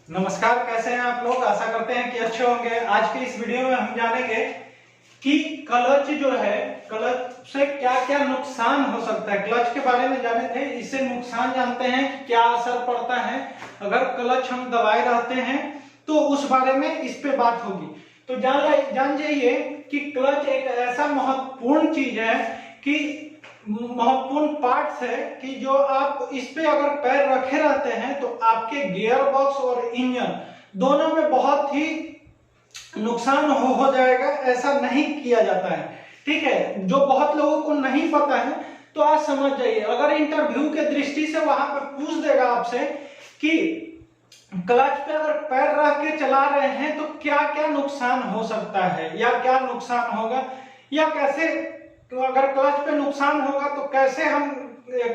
नमस्कार, कैसे हैं आप लोग। आशा करते हैं कि अच्छे होंगे। आज के इस वीडियो में हम जानेंगे कि क्लच जो है, क्लच से क्या क्या नुकसान हो सकता है। क्लच के बारे में जाने थे, इससे नुकसान जानते हैं कि क्या असर पड़ता है अगर क्लच हम दबाए रहते हैं, तो उस बारे में इस पे बात होगी। तो जान जाइए कि क्लच एक ऐसा महत्वपूर्ण चीज है कि महत्वपूर्ण पार्ट्स है कि जो आप इस पे अगर पैर रखे रहते हैं तो आपके गियर बॉक्स और इंजन दोनों में बहुत ही नुकसान हो जाएगा। ऐसा नहीं किया जाता है, ठीक है। जो बहुत लोगों को नहीं पता है, तो आज समझ जाइए। अगर इंटरव्यू के दृष्टि से वहां पर पूछ देगा आपसे कि क्लच पे अगर पैर रख के चला रहे हैं तो क्या क्या नुकसान हो सकता है या क्या नुकसान होगा, या कैसे, तो अगर क्लच पे नुकसान होगा तो कैसे हम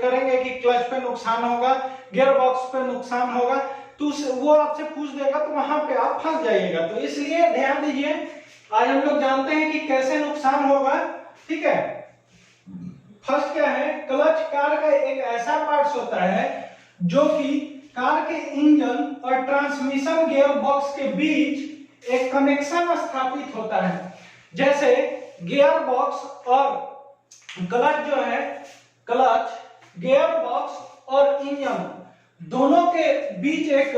करेंगे कि क्लच पे नुकसान होगा, गियर बॉक्स पे नुकसान होगा, तो वो आपसे पूछ देगा तो वहां पे आप फंस जाइएगा। तो इसलिए ध्यान दीजिए, आज हम लोग जानते हैं कि कैसे नुकसान होगा, ठीक है। फर्स्ट क्या है, क्लच कार का एक ऐसा पार्ट्स होता है जो कि कार के इंजन और ट्रांसमिशन गियर बॉक्स के बीच एक कनेक्शन स्थापित होता है। जैसे गियर बॉक्स और क्लच जो है, क्लच गियर बॉक्स और इंजन दोनों के बीच एक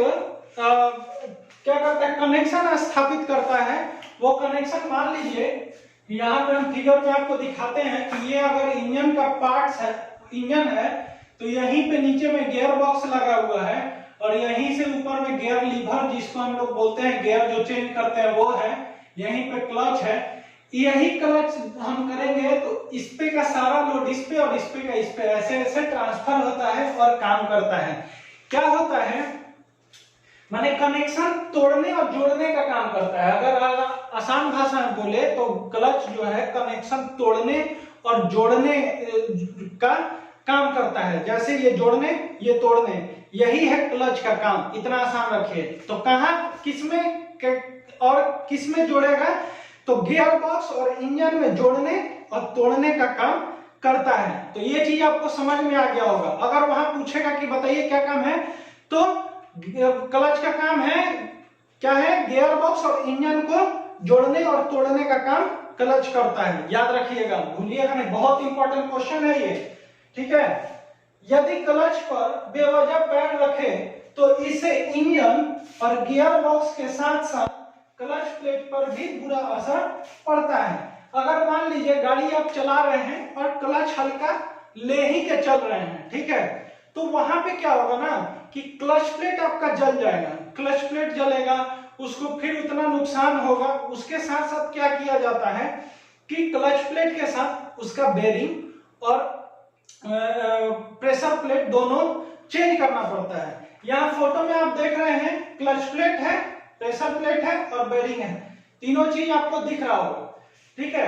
क्या करता है, कनेक्शन स्थापित करता है। वो कनेक्शन मान लीजिए, यहाँ पे हम फिगर में आपको दिखाते हैं कि ये अगर इंजन का पार्ट्स है, इंजन है, तो यहीं पे नीचे में गियर बॉक्स लगा हुआ है और यहीं से ऊपर में गियर लीवर, जिसको हम लोग बोलते हैं गियर जो चेंज करते हैं, वो है। यहीं पे क्लच है। यही क्लच हम करेंगे तो इस पे का सारा लोड इस पे और इस पे का इस पे ऐसे ऐसे ट्रांसफर होता है और काम करता है। क्या होता है, माने कनेक्शन तोड़ने और जोड़ने का काम करता है। अगर आसान भाषा में बोले तो क्लच जो है कनेक्शन तोड़ने और जोड़ने का काम करता है। जैसे ये जोड़ने, ये तोड़ने, यही है क्लच का काम। इतना आसान रखिए। तो कहां किसमें और किसमें जोड़ेगा, तो गियर बॉक्स और इंजन में जोड़ने और तोड़ने का काम करता है। तो ये चीज आपको समझ में आ गया होगा। अगर वहां पूछेगा कि बताइए क्या काम है, तो क्लच का काम है, क्या है, गियर बॉक्स और इंजन को जोड़ने और तोड़ने का काम क्लच करता है। याद रखिएगा, भूलिएगा नहीं, बहुत इंपॉर्टेंट क्वेश्चन है ये, ठीक है। यदि क्लच पर बेवजह पैर रखे तो इससे इंजन और गियर बॉक्स के साथ साथ क्लच प्लेट पर भी बुरा असर पड़ता है। अगर मान लीजिए गाड़ी आप चला रहे हैं और क्लच हल्का ले ही के चल रहे हैं, ठीक है, तो वहां पे क्या होगा ना कि क्लच प्लेट आपका जल जाएगा। क्लच प्लेट जलेगा, उसको फिर उतना नुकसान होगा। उसके साथ साथ क्या किया जाता है कि क्लच प्लेट के साथ उसका बेरिंग और प्रेशर प्लेट दोनों चेंज करना पड़ता है। यहाँ फोटो में आप देख रहे हैं, क्लच प्लेट है, प्रेशर प्लेट है और बेरिंग है। तीनों चीज आपको दिख रहा होगा, ठीक है।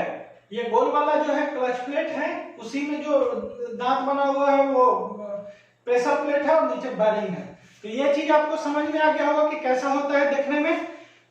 ये गोल वाला जो है क्लच प्लेट है, उसी में जो दांत बना हुआ है वो प्रेशर प्लेट है और नीचे बेरिंग है। तो ये चीज आपको समझ में आ गया होगा कि कैसा होता है देखने में।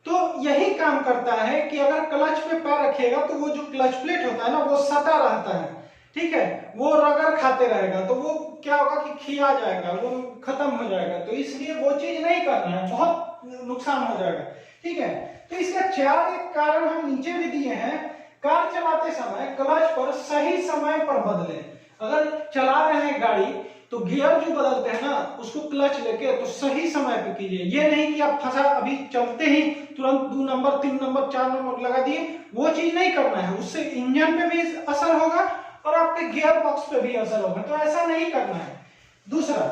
तो यही काम करता है कि अगर क्लच पे पैर रखिएगा तो वो जो क्लच प्लेट होता है ना, वो सटा रहता है, ठीक है। वो रगड़ खाते रहेगा तो वो क्या होगा कि खिया जाएगा, वो खत्म हो जाएगा। तो इसलिए वो चीज नहीं करना है, बहुत नुकसान हो जाएगा, ठीक है। तो इसका चार एक कारण हम नीचे भी दिए हैं। कार चलाते समय क्लच पर सही समय पर बदलें। अगर चला रहे हैं गाड़ी तो गियर जो बदलते हैं ना, उसको क्लच लेके तो सही समय पे कीजिए। ये नहीं कि आप फंसा अभी चलते ही तुरंत 2 नंबर 3 नंबर 4 नंबर लगा दिए, वो चीज नहीं करना है। उससे इंजन पे भी असर होगा और आपके गियर बॉक्स पे भी असर होगा। तो ऐसा नहीं करना है। दूसरा,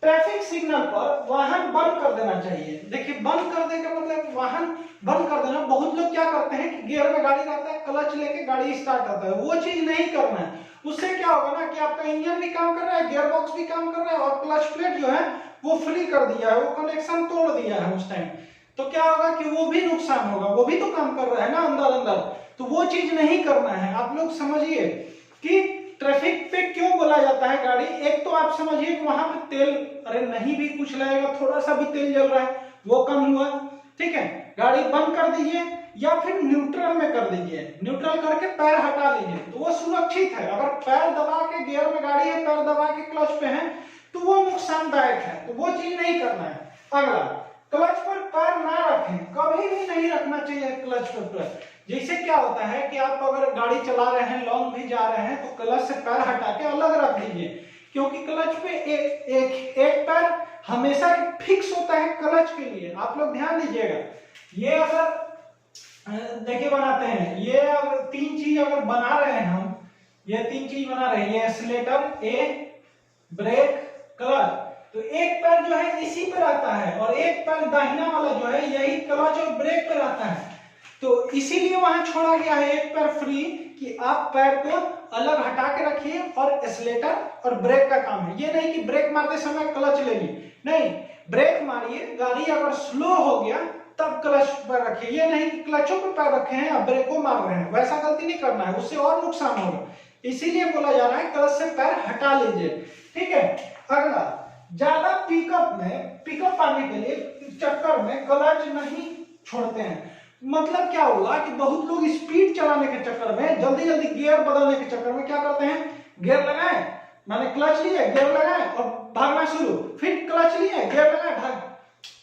ट्रैफिक सिग्नल पर वाहन बंद कर देना चाहिए। देखिए, बंद कर देने का मतलब वाहन बंद कर देना। बहुत लोग क्या करते हैं कि गियर में गाड़ी रहता है, क्लच लेके गाड़ी स्टार्ट होता है, वो चीज नहीं करना है। उससे क्या होगा ना कि आपका इंजन भी काम कर रहा है, गियर बॉक्स भी काम कर रहा है और क्लच प्लेट जो है वो फ्री कर दिया है, वो कनेक्शन तोड़ दिया है उस टाइम। तो क्या होगा कि वो भी नुकसान होगा, वो भी तो काम कर रहा है ना अंदर अंदर। तो वो चीज नहीं करना है। आप लोग समझिए कि ट्रैफिक पे क्यों बोला जाता है गाड़ी। एक तो आप समझिए कि वहां पे तेल, अरे नहीं भी कुछ लगेगा, थोड़ा सा भी तेल जल रहा है, वो कम हुआ, ठीक है। गाड़ी बंद कर दीजिए या फिर न्यूट्रल में कर दीजिए। न्यूट्रल करके पैर हटा लीजिए तो वो सुरक्षित है। अगर पैर दबा के गियर में गाड़ी है, पैर दबा के क्लच पे है, तो वो नुकसानदायक है। तो वो चीज नहीं करना है। अगला, क्लच पर पर। जैसे क्या होता है कि आप अगर गाड़ी चला रहे हैं, लॉन्ग भी जा रहे हैं, तो क्लच से पैर हटा के अलग रख दीजिए, क्योंकि क्लच पे एक पैर हमेशा फिक्स होता है क्लच के लिए। आप लोग ध्यान दीजिएगा, ये अगर देखिए बनाते हैं, ये अगर 3 चीज अगर बना रहे हैं हम, ये 3 चीज बना रहे हैं, ये एक्सीलेटर, ब्रेक, क्लच, तो एक पैर जो है इसी पे रहता है और एक पैर दाहिना वाला जो है यही क्लच और ब्रेक पे रहता है। तो इसीलिए वहां छोड़ा गया है एक पैर फ्री, कि आप पैर को अलग हटा के रखिए और एक्सीलेटर और ब्रेक का काम है। ये नहीं कि ब्रेक मारते समय क्लच ले ली, नहीं, ब्रेक मारिए, गाड़ी अगर स्लो हो गया तब क्लच पर रखिए। ये नहीं कि क्लचों पर पैर रखे हैं या ब्रेको मार रहे हैं, वैसा गलती नहीं करना है, उससे और नुकसान होगा। इसीलिए बोला जा रहा है क्लच से पैर हटा लीजिए, ठीक है। अगला, ज्यादा पिकअप पाने के लिए चक्कर में क्लच नहीं छोड़ते हैं। मतलब क्या हुआ कि बहुत लोग स्पीड चलाने के चक्कर में, जल्दी जल्दी गियर बदलने के चक्कर में क्या करते हैं, गियर लगाए, मैंने क्लच लिए, गियर लगाए और भागना शुरू, फिर क्लच लिए, गियर लगाए, भाग।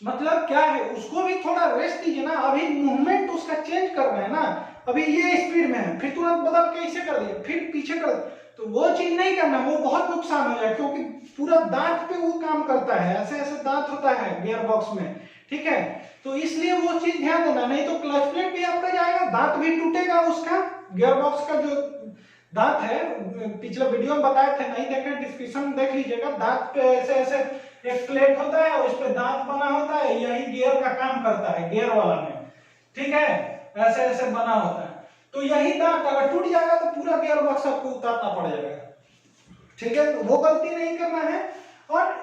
मतलब क्या है, उसको भी थोड़ा रेस्ट दीजिए ना, अभी मूवमेंट उसका चेंज कर रहे हैं ना, अभी ये स्पीड में है, फिर तुरंत बदल के इसे कर दिए, फिर पीछे कर दिए, तो वो चीज नहीं करना, वो बहुत नुकसान हो जाए, क्योंकि पूरा दांत पे वो काम करता है, ऐसे ऐसे दांत होता है गियर बॉक्स में, ठीक है। तो इसलिए वो चीज ध्यान देना, नहीं तो क्लच प्लेट भी आपका जाएगा, दांत भी टूटेगा उसका, गियर बॉक्स का जो दांत है, पिछले वीडियो में बताए थे, नहीं देखे डिस्क्रिप्शन में देख लीजिएगा, दांत पे ऐसे ऐसे एक प्लेट होता है, उस पे दांत बना होता है, यही गियर का काम करता है, गियर वाला में, ठीक है, ऐसे ऐसे बना होता है। तो यही दांत अगर टूट जाएगा तो पूरा गियर बॉक्स आपको उतारना पड़ जाएगा, ठीक है। तो वो गलती नहीं करना है, और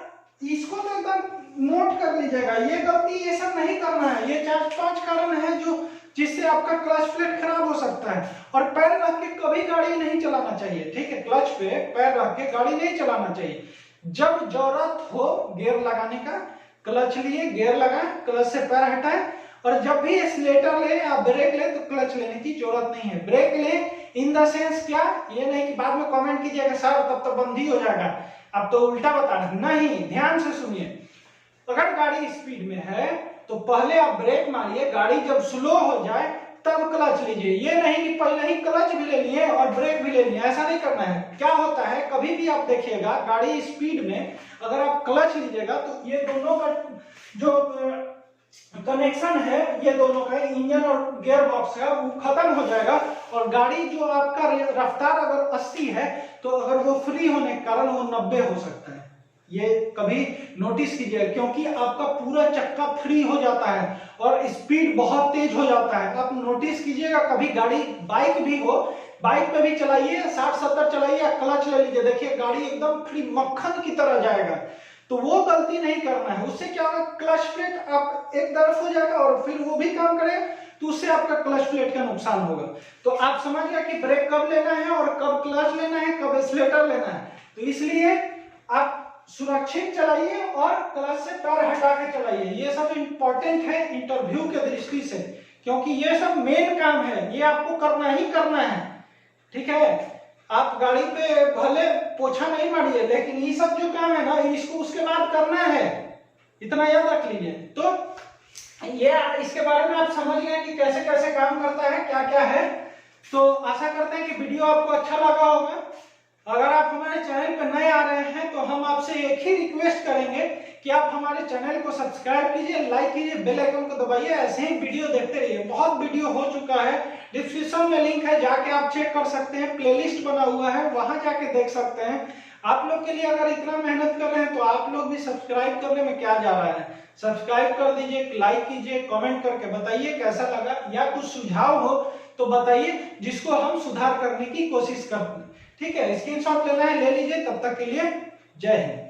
इसको तो एकदम नोट कर लीजिएगा, ये गलती ये सब नहीं करना है। ये 4-5 कारण है जो जिससे आपका क्लच प्लेट खराब हो सकता है। और पैर रख के कभी गाड़ी नहीं चलाना चाहिए, ठीक है, क्लच पे पैर रख के गाड़ी नहीं चलाना चाहिए। जब जरूरत हो गियर लगाने का, क्लच लिए, गियर लगाए, क्लच से पैर हटाए, और जब भी एक्सीलेटर ले या ब्रेक ले तो क्लच लेने की जरूरत नहीं है। ब्रेक ले इन द सेंस क्या, ये नहीं कि बाद में कमेंट कीजिएगा सर तब तो बंद ही हो जाएगा, अब तो उल्टा बता रहे, नहीं, ध्यान से सुनिए। अगर गाड़ी स्पीड में है तो पहले आप ब्रेक मारिए, गाड़ी जब स्लो हो जाए तब क्लच लीजिए। ये नहीं कि पहले ही क्लच भी ले लिए और ब्रेक भी ले लिए, ऐसा नहीं करना है। क्या होता है, कभी भी आप देखिएगा गाड़ी स्पीड में अगर आप क्लच लीजिएगा तो ये दोनों का जो कनेक्शन है, ये दोनों का इंजन और गियर बॉक्स का, वो खत्म हो जाएगा, और गाड़ी जो आपका रफ्तार अगर 80 है तो अगर वो फ्री होने के कारण वो 90 हो सकता है। ये कभी नोटिस कीजिए, क्योंकि आपका पूरा चक्का फ्री हो जाता है और स्पीड बहुत तेज हो जाता है। आप नोटिस कीजिएगा, कभी गाड़ी, बाइक भी हो, बाइक पे भी चलाइए, 60-70 चलाइए, क्लच ले लीजिए, देखिए गाड़ी एकदम फ्री मक्खन की तरह जाएगा। तो वो गलती नहीं करना है, उससे क्या होगा, क्लच प्लेट आप एक तरफ हो जाएगा और फिर वो भी काम करेगा, तो उससे आपका क्लच प्लेट का नुकसान होगा। तो आप समझ गए कि ब्रेक कब लेना है और कब क्लच लेना है, कब एक्सीलेटर लेना है। तो इसलिए आप सुरक्षित चलाइए और क्लच से पैर हटा के चलाइए। ये सब इंपॉर्टेंट है इंटरव्यू के दृष्टि से, क्योंकि ये सब मेन काम है, ये आपको करना ही करना है, ठीक है। आप गाड़ी पे भले पोछा नहीं मारिए, लेकिन ये सब जो काम है ना, इसको उसके बाद करना है, इतना याद रख लीजिए। तो ये इसके बारे में आप समझ गए कि कैसे कैसे काम करता है, क्या क्या है। तो आशा करते हैं कि वीडियो आपको अच्छा लगा होगा। अगर आप हमारे चैनल पर नए आ रहे हैं तो हम आपसे एक ही रिक्वेस्ट करेंगे कि आप हमारे चैनल को सब्सक्राइब कीजिए, लाइक कीजिए, बेल आइकन को दबाइए, ऐसे ही वीडियो देखते रहिए। बहुत वीडियो हो चुका है, डिस्क्रिप्शन में लिंक है, जाके आप चेक कर सकते हैं, प्लेलिस्ट बना हुआ है, वहां जाके देख सकते हैं। आप लोग के लिए अगर इतना मेहनत कर रहे हैं तो आप लोग भी सब्सक्राइब करने में क्या जा रहा है, सब्सक्राइब कर दीजिए, लाइक कीजिए, कमेंट करके बताइए कैसा लगा, या कुछ सुझाव हो तो बताइए जिसको हम सुधार करने की कोशिश करते हैं, ठीक है। स्क्रीनशॉट लेना है ले लीजिए। तब तक के लिए जय हिंद।